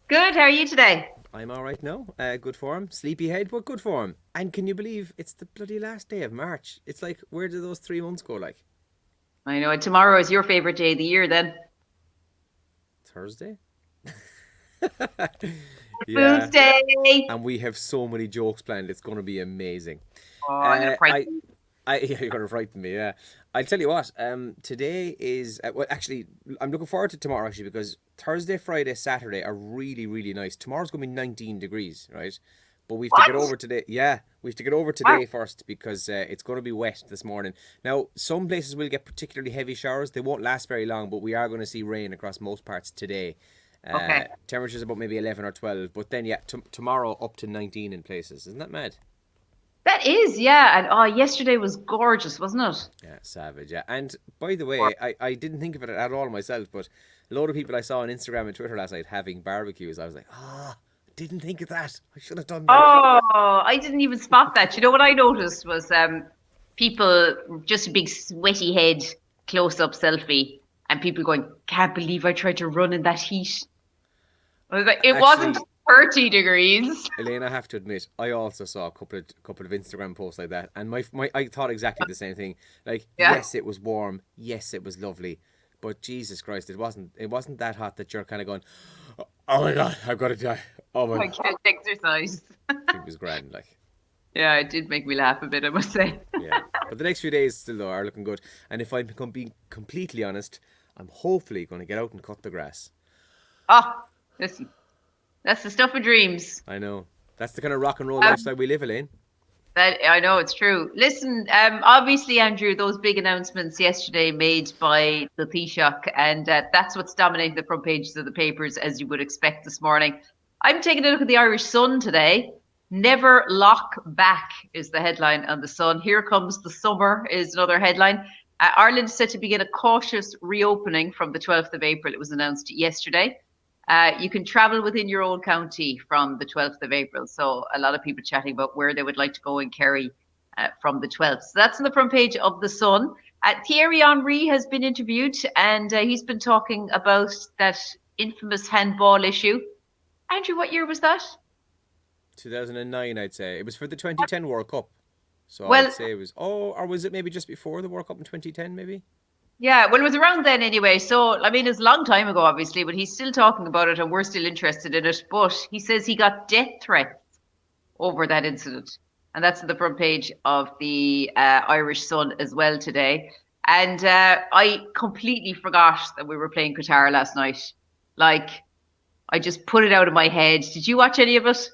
Good. How are you today? I'm all right now. Good form. Sleepy head, but good form. And can you believe it's the bloody last day of March? It's like, where did those 3 months go? Like I know tomorrow is your favorite day of the year, then. Thursday? Food's Yeah. Day. And we have so many jokes planned. It's going to be amazing. Oh, I'm gonna Uh, frighten I, you. yeah, you're going to frighten me. Yeah. I'll tell you what. Today is well. Actually, I'm looking forward to tomorrow actually because Thursday, Friday, Saturday are really, really nice. Tomorrow's going to be 19 degrees, right? But we have to get What? over today. Yeah, we have to get over What? today first because it's going to be wet this morning. Now, some places will get particularly heavy showers. They won't last very long, but we are going to see rain across most parts today. Okay. Temperatures about maybe 11 or 12, but then yeah, tomorrow up to 19 in places. Isn't that mad? That is, yeah. And yesterday was gorgeous, wasn't it? Yeah, savage. Yeah, and by the way, I didn't think of it at all myself, but a lot of people I saw on Instagram and Twitter last night having barbecues. I was like, didn't think of that. I should have done that. Oh, I didn't even spot that. You know what I noticed was people just a big sweaty head close up selfie, and people going, "Can't believe I tried to run in that heat." I was like, it wasn't Actually, 30 degrees. Elaine, I have to admit, I also saw a couple of Instagram posts like that, and my I thought exactly the same thing. Like, Yeah. yes, it was warm, yes, it was lovely, but Jesus Christ, it wasn't that hot that you're kind of going, oh my God, I've got to die. Oh my, I I can't exercise. think it was grand, like. Yeah, it did make me laugh a bit, I must say. Yeah, but the next few days still though are looking good. And if I'm being completely honest, I'm hopefully going to get out and cut the grass. Oh, listen, that's the stuff of dreams. I know that's the kind of rock and roll Um, lifestyle we live, Elaine. that I know it's true. Listen, obviously, Andrew, those big announcements yesterday made by the Taoiseach, and that's what's dominating the front pages of the papers, as you would expect this morning. I'm taking a look at the Irish Sun today. Never lock back is the headline on the Sun. Here comes the summer is another headline. Ireland is set to begin a cautious reopening from the 12th of April. It was announced yesterday. You can travel within your own county from the 12th of April. So a lot of people chatting about where they would like to go in Kerry from the 12th. So that's on the front page of The Sun. Thierry Henry has been interviewed and he's been talking about that infamous handball issue. Andrew, what year was that? 2009, I'd say it was for the 2010 World Cup. So I'd Well, say it was. Oh, or was it maybe just before the World Cup in 2010? Maybe. yeah, well, it was around then anyway. So, I mean, it's a long time ago, obviously, but he's still talking about it and we're still interested in it. But he says he got death threats over that incident. And that's on the front page of the Irish Sun as well today. And I completely forgot that we were playing Qatar last night. Like, I just put it out of my head. Did you watch any of it?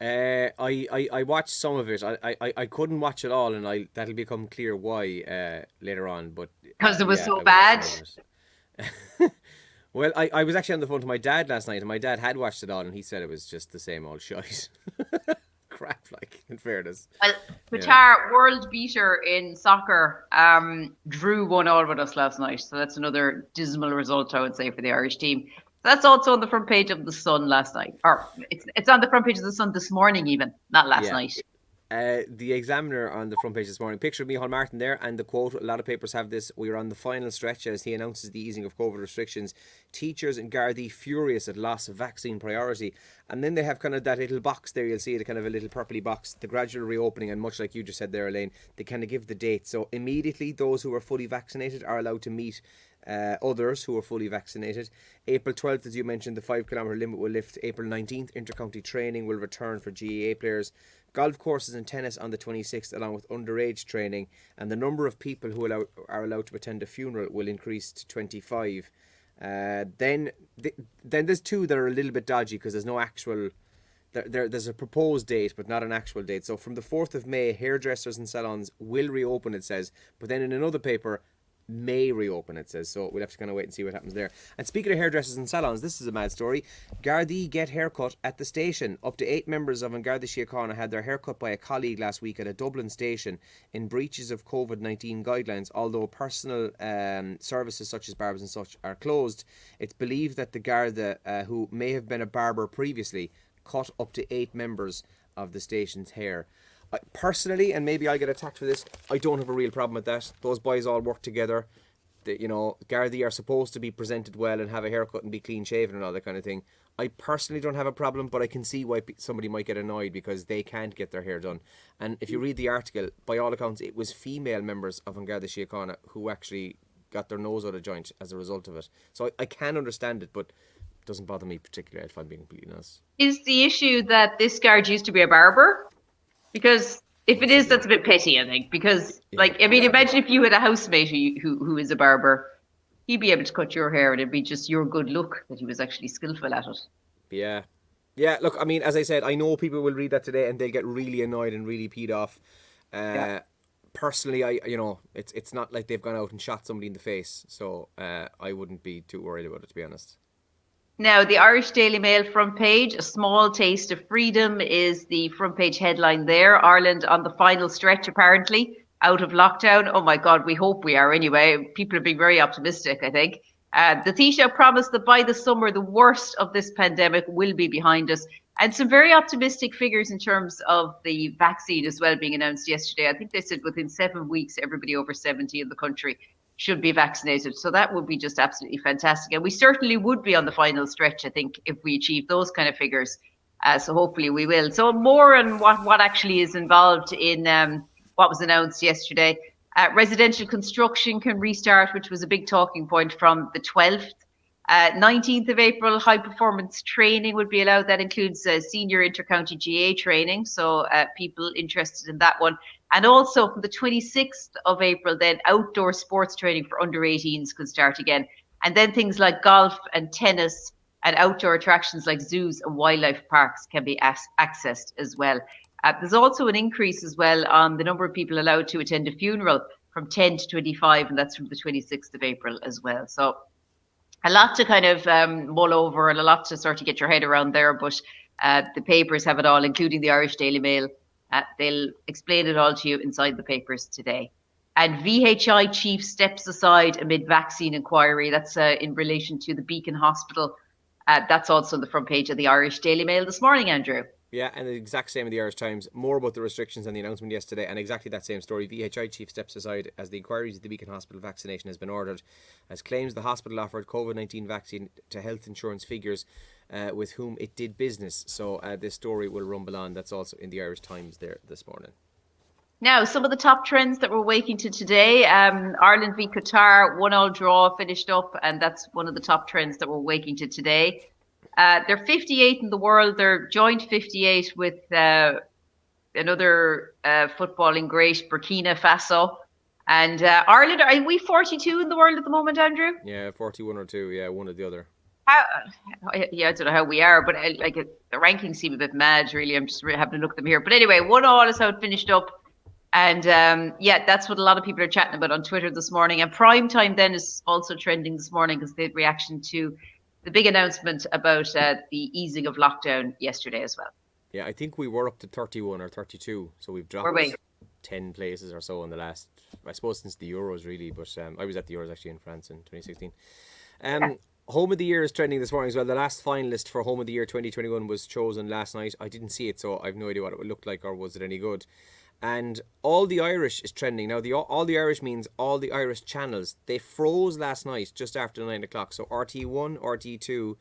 I watched some of it. I couldn't watch it all, and that'll become clear why later on. But Because it was yeah, so I watched some bad. of it. Well, I was actually on the phone to my dad last night, and my dad had watched it all, and he said it was just the same old shite. Crap, like, in fairness. Well, Yeah. Qatar, world beater in soccer, drew 1-1 with us last night. So that's another dismal result, I would say, for the Irish team. That's also on the front page of the Sun last night, or it's on the front page of the Sun this morning, even not last Yeah. night. The Examiner on the front page this morning. Picture of Micheál Martin there, and the quote. A lot of papers have this. We are on the final stretch as he announces the easing of COVID restrictions. Teachers in Gardaí furious at loss of vaccine priority. And then they have kind of that little box there. You'll see it, kind of a little purpley box. The gradual reopening, and much like you just said there, Elaine, they kind of give the date. So immediately, those who are fully vaccinated are allowed to meet others who are fully vaccinated. April 12th, as you mentioned, the 5 kilometre limit will lift. April 19th, intercounty training will return for GAA players. Golf courses and tennis on the 26th, along with underage training, and the number of people who are allowed to attend a funeral will increase to 25. Then there's two that are a little bit dodgy because there's no actual. There's a proposed date, but not an actual date. So from the 4th of May, hairdressers and salons will reopen, it says. But then in another paper, may reopen, it says. So we'll have to kind of wait and see what happens there. And speaking of hairdressers and salons, this is a mad story. Gardaí get haircut at the station. Up to 8 members of An Garda Síochána had their haircut by a colleague last week at a Dublin station in breaches of COVID-19 guidelines. Although personal services such as barbers and such are closed, it's believed that the Garda, who may have been a barber previously, cut up to 8 members of the station's hair. Personally, and maybe I'll get attacked for this, I don't have a real problem with that. Those boys all work together. Gardaí are supposed to be presented well and have a haircut and be clean shaven and all that kind of thing. I personally don't have a problem, but I can see why somebody might get annoyed because they can't get their hair done. And if you read the article, by all accounts, it was female members of An Garda Síochána who actually got their nose out of joint as a result of it. So I can understand it, but it doesn't bother me particularly, if I'm being completely honest. Is the issue that this guard used to be a barber? Because if it is, Possibly. that's a bit petty, I think. Because, Yeah, like, I mean, possibly. imagine if you had a housemate who is a barber, he'd be able to cut your hair, and it'd be just your good luck that he was actually skillful at it. Yeah. Yeah, look, I mean, as I said, I know people will read that today and they'll get really annoyed and really peed off. Yeah. Personally, it's not like they've gone out and shot somebody in the face, so I wouldn't be too worried about it, to be honest. Now, the Irish Daily Mail front page, a small taste of freedom is the front page headline there. Ireland on the final stretch, apparently, out of lockdown. Oh my God, we hope we are anyway. People are being very optimistic, I think. The Taoiseach promised that by the summer, the worst of this pandemic will be behind us. And some very optimistic figures in terms of the vaccine as well being announced yesterday. I think they said within 7 weeks, everybody over 70 in the country should be vaccinated. So that would be just absolutely fantastic. And we certainly would be on the final stretch, I think, if we achieve those kind of figures. So hopefully we will. So more on what actually is involved in what was announced yesterday. Residential construction can restart, which was a big talking point from the 12th. 19th of April, high performance training would be allowed. That includes senior intercounty GA training. So people interested in that one. And also from the 26th of April, then outdoor sports training for under 18s could start again. And then things like golf and tennis and outdoor attractions like zoos and wildlife parks can be accessed as well. There's also an increase as well on the number of people allowed to attend a funeral from 10 to 25, and that's from the 26th of April as well. So a lot to kind of mull over and a lot to sort of get your head around there, but the papers have it all, including the Irish Daily Mail. They'll explain it all to you inside the papers today. And VHI chief steps aside amid vaccine inquiry. That's in relation to the Beacon Hospital. That's also on the front page of the Irish Daily Mail this morning, Andrew. Yeah, and the exact same in the Irish Times. More about the restrictions and the announcement yesterday, and exactly that same story. VHI chief steps aside as the inquiries at the Beacon Hospital vaccination has been ordered, as claims the hospital offered COVID-19 vaccine to health insurance figures with whom it did business. So this story will rumble on. That's also in the Irish Times there this morning. Now, some of the top trends that we're waking to today. Ireland v Qatar, 1-1 draw finished up, and that's one of the top trends that we're waking to today. They're 58 in the world. They're joint 58 with another footballing great, Burkina Faso. And Ireland, are we 42 in the world at the moment, Andrew? Yeah, 41 or 2. Yeah, one or the other. Yeah, I don't know how we are, but the rankings seem a bit mad, really. I'm just having to look at them here. But anyway, 1-1 is how it finished up. And yeah, that's what a lot of people are chatting about on Twitter this morning. And prime time then is also trending this morning because they had reaction to the big announcement about the easing of lockdown yesterday as well. Yeah, I think we were up to 31 or 32, so we've dropped 10 places or so in the last, I suppose, since the Euros really, but I was at the Euros actually in France in 2016. Home of the Year is trending this morning as well. The last finalist for Home of the Year 2021 was chosen last night. I didn't see it, so I have no idea what it would look like or was it any good. And All the Irish is trending. Now, All the Irish means all the Irish channels. They froze last night just after 9 o'clock. So RT1, RT2,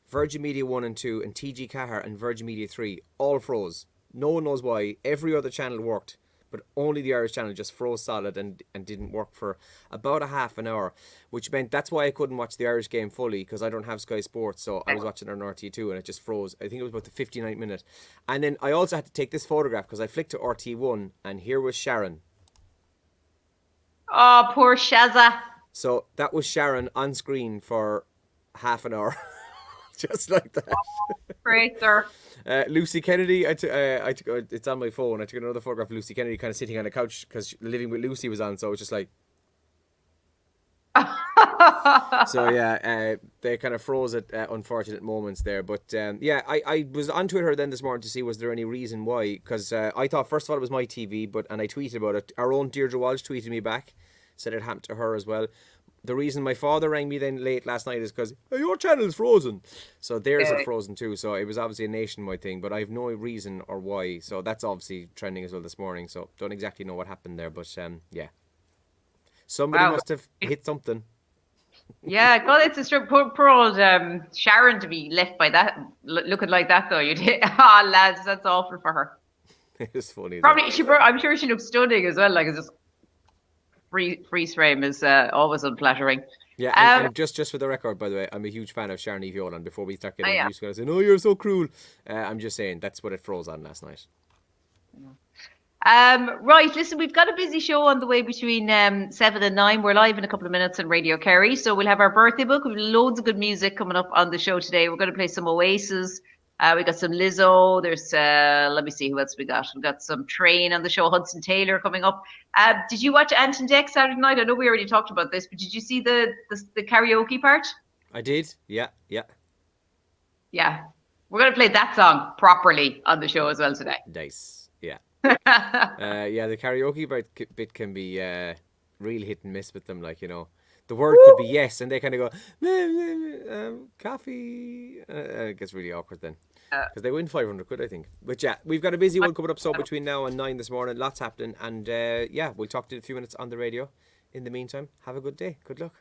Virgin Media 1 and 2, and TG Cahir and Virgin Media 3 all froze. No one knows why. Every other channel worked, but only the Irish channel just froze solid and didn't work for about a half an hour, which meant that's why I couldn't watch the Irish game fully because I don't have Sky Sports, so I was watching it on RT2 and it just froze. I think it was about the 59th minute. And then I also had to take this photograph because I flicked to RT1 and here was Sharon. Oh, poor Shazza. So that was Sharon on screen for half an hour. Just like that. Great, sir. Lucy Kennedy, it's on my phone. I took another photograph of Lucy Kennedy kind of sitting on a couch because Living with Lucy was on, so it was just like. So yeah, they kind of froze at unfortunate moments there. But yeah, I was on Twitter then this morning to see was there any reason why, because I thought first of all it was my TV, and I tweeted about it. Our own Deirdre Walsh tweeted me back, said it happened to her as well. The reason my father rang me then late last night is because your channel is frozen. So theirs are frozen too. So it was obviously a nationwide thing, but I have no reason or why. So that's obviously trending as well this morning. So don't exactly know what happened there, but yeah. Somebody must have hit something. Yeah, God, it's a poor old Sharon to be left by that, looking like that though. You'd oh lads, that's awful for her. It's funny though. Probably I'm sure she looks stunning as well. Like it's just freeze frame is always unflattering. Yeah, Um, and just for the record, by the way, I'm a huge fan of Sharon Violan. Before we start oh getting yeah. views, guys saying, "Oh, you're so cruel," I'm just saying that's what it froze on last night. Right, listen, we've got a busy show on the way between 7 and 9. We're live in a couple of minutes on Radio Kerry. So we'll have our birthday book. We've loads of good music coming up on the show today. We're going to play some Oasis. We got some Lizzo. There's let me see who else we got. We've got some Train on the show, Hudson Taylor coming up. Did you watch Ant and Dec Saturday night? I know we already talked about this, but did you see the karaoke part? I did. Yeah, yeah. Yeah. We're going to play that song properly on the show as well today. Nice. Yeah. Yeah, the karaoke bit can be real hit and miss with them. Like, the word could be yes, and they kind of go, coffee. It gets really awkward then. Because they win 500 quid, I think. But yeah, we've got a busy one coming up. So between now and 9 this morning, lots happening. And yeah, we'll talk to you in a few minutes on the radio. In the meantime, have a good day. Good luck.